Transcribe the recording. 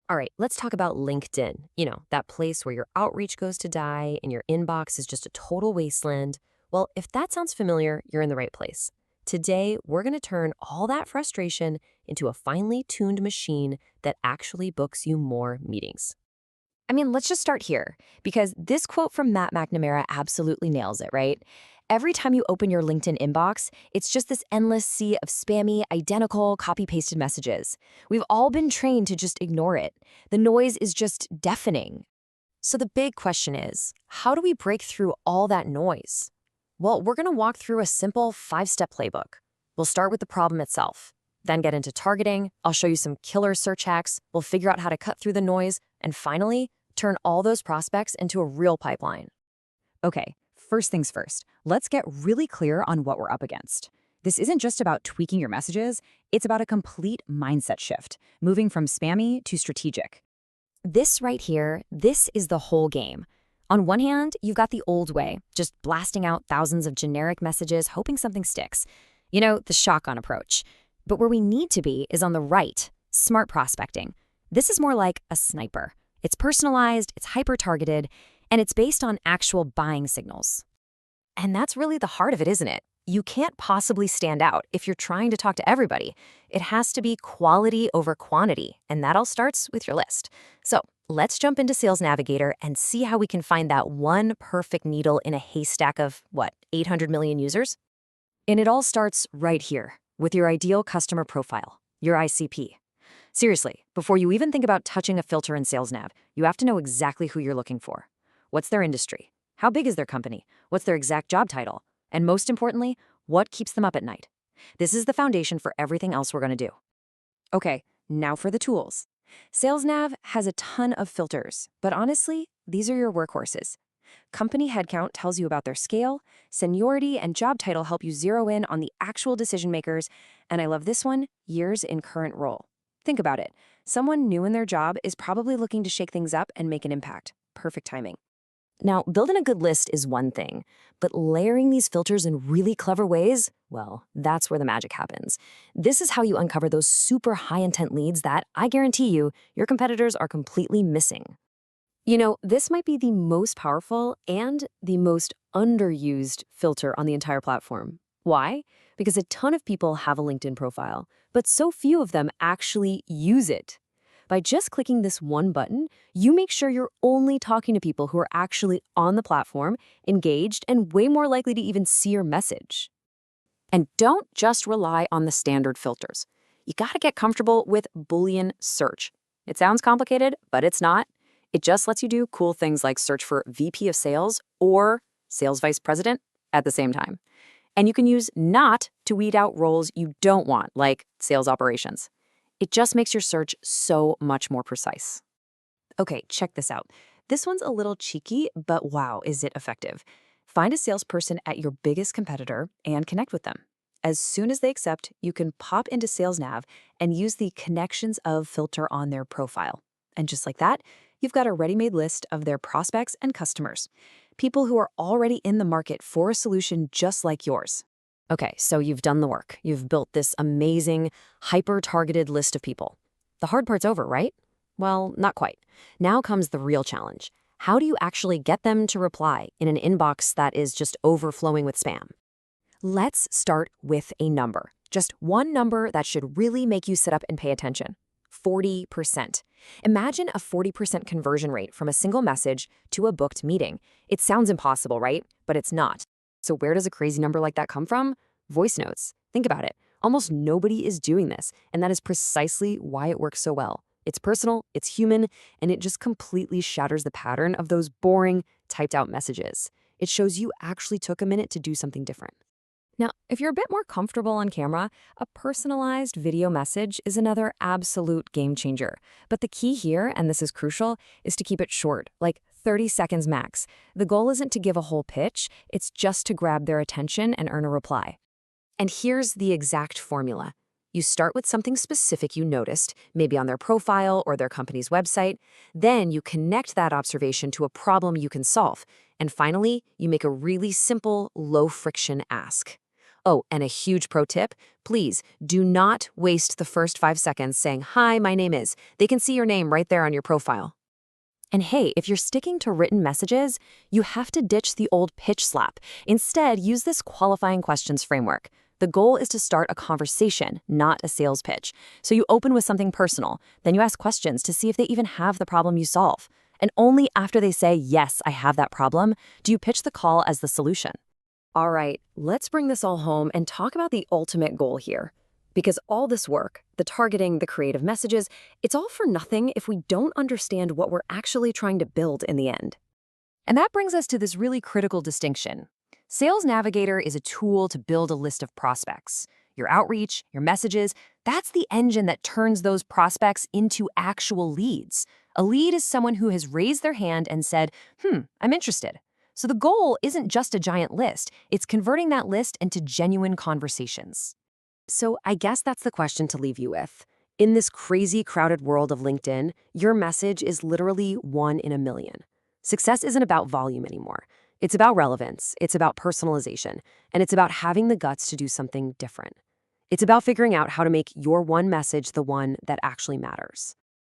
All right, let's talk about LinkedIn. That place where your outreach goes to die and your inbox is just a total wasteland. Well, if that sounds familiar, you're in the right place. Today, we're going to turn all that frustration into a finely tuned machine that actually books you more meetings. I mean, let's just start here, because this quote from Matt McNamara absolutely nails it, right? Every time you open your LinkedIn inbox, it's just this endless sea of spammy, identical, copy-pasted messages. We've all been trained to just ignore it. The noise is just deafening. So the big question is, how do we break through all that noise? Well, we're going to walk through a simple 5-step playbook. We'll start with the problem itself, then get into targeting. I'll show you some killer search hacks. We'll figure out how to cut through the noise, and finally, turn all those prospects into a real pipeline. Okay, first things first, let's get really clear on what we're up against. This isn't just about tweaking your messages, it's about a complete mindset shift, moving from spammy to strategic. This right here, this is the whole game. On one hand, you've got the old way, just blasting out thousands of generic messages, hoping something sticks. The shotgun approach. But where we need to be is on the right, smart prospecting. This is more like a sniper. It's personalized, it's hyper-targeted, and it's based on actual buying signals. And that's really the heart of it, isn't it? You can't possibly stand out if you're trying to talk to everybody. It has to be quality over quantity, and that all starts with your list. So let's jump into Sales Navigator and see how we can find that one perfect needle in a haystack of, 800 million users? And it all starts right here, with your ideal customer profile, your ICP. Seriously, before you even think about touching a filter in Sales Nav, you have to know exactly who you're looking for. What's their industry? How big is their company? What's their exact job title? And most importantly, what keeps them up at night? This is the foundation for everything else we're going to do. Okay, now for the tools. Sales Nav has a ton of filters, but honestly, these are your workhorses. Company headcount tells you about their scale, seniority and job title help you zero in on the actual decision makers, and I love this one, years in current role. Think about it. Someone new in their job is probably looking to shake things up and make an impact. Perfect timing. Now, building a good list is one thing, but layering these filters in really clever ways, well, that's where the magic happens. This is how you uncover those super high-intent leads that, I guarantee you, your competitors are completely missing. This might be the most powerful and the most underused filter on the entire platform. Why? Because a ton of people have a LinkedIn profile, but so few of them actually use it. By just clicking this one button, you make sure you're only talking to people who are actually on the platform, engaged, and way more likely to even see your message. And don't just rely on the standard filters. You gotta get comfortable with Boolean search. It sounds complicated, but it's not. It just lets you do cool things like search for VP of Sales or Sales Vice President at the same time. And you can use not to weed out roles you don't want, like sales operations. It just makes your search so much more precise. Okay, check this out. This one's a little cheeky, but wow, is it effective. Find a salesperson at your biggest competitor and connect with them. As soon as they accept, you can pop into Sales Nav and use the Connections of filter on their profile. And just like that, you've got a ready-made list of their prospects and customers, people who are already in the market for a solution just like yours. Okay, so you've done the work. You've built this amazing, hyper-targeted list of people. The hard part's over, right? Well, not quite. Now comes the real challenge. How do you actually get them to reply in an inbox that is just overflowing with spam? Let's start with a number. Just one number that should really make you sit up and pay attention. 40%. Imagine a 40% conversion rate from a single message to a booked meeting. It sounds impossible, right? But it's not. So where does a crazy number like that come from? Voice notes. Think about it. Almost nobody is doing this, and that is precisely why it works so well. It's personal, it's human, and it just completely shatters the pattern of those boring, typed-out messages. It shows you actually took a minute to do something different. Now, if you're a bit more comfortable on camera, a personalized video message is another absolute game changer. But the key here, and this is crucial, is to keep it short, like 30 seconds max. The goal isn't to give a whole pitch, it's just to grab their attention and earn a reply. And here's the exact formula. You start with something specific you noticed, maybe on their profile or their company's website. Then you connect that observation to a problem you can solve. And finally, you make a really simple, low-friction ask. Oh, and a huge pro tip, please do not waste the first 5 seconds saying, "Hi, my name is." They can see your name right there on your profile. And hey, if you're sticking to written messages, you have to ditch the old pitch slap. Instead, use this qualifying questions framework. The goal is to start a conversation, not a sales pitch. So you open with something personal, then you ask questions to see if they even have the problem you solve. And only after they say, yes, I have that problem, do you pitch the call as the solution. All right, let's bring this all home and talk about the ultimate goal here. Because all this work, the targeting, the creative messages, it's all for nothing if we don't understand what we're actually trying to build in the end. And that brings us to this really critical distinction. Sales Navigator is a tool to build a list of prospects. Your outreach, your messages, that's the engine that turns those prospects into actual leads. A lead is someone who has raised their hand and said, I'm interested. So the goal isn't just a giant list, it's converting that list into genuine conversations. So I guess that's the question to leave you with. In this crazy crowded world of LinkedIn, your message is literally 1 in a million. Success isn't about volume anymore. It's about relevance, it's about personalization, and it's about having the guts to do something different. It's about figuring out how to make your one message the one that actually matters.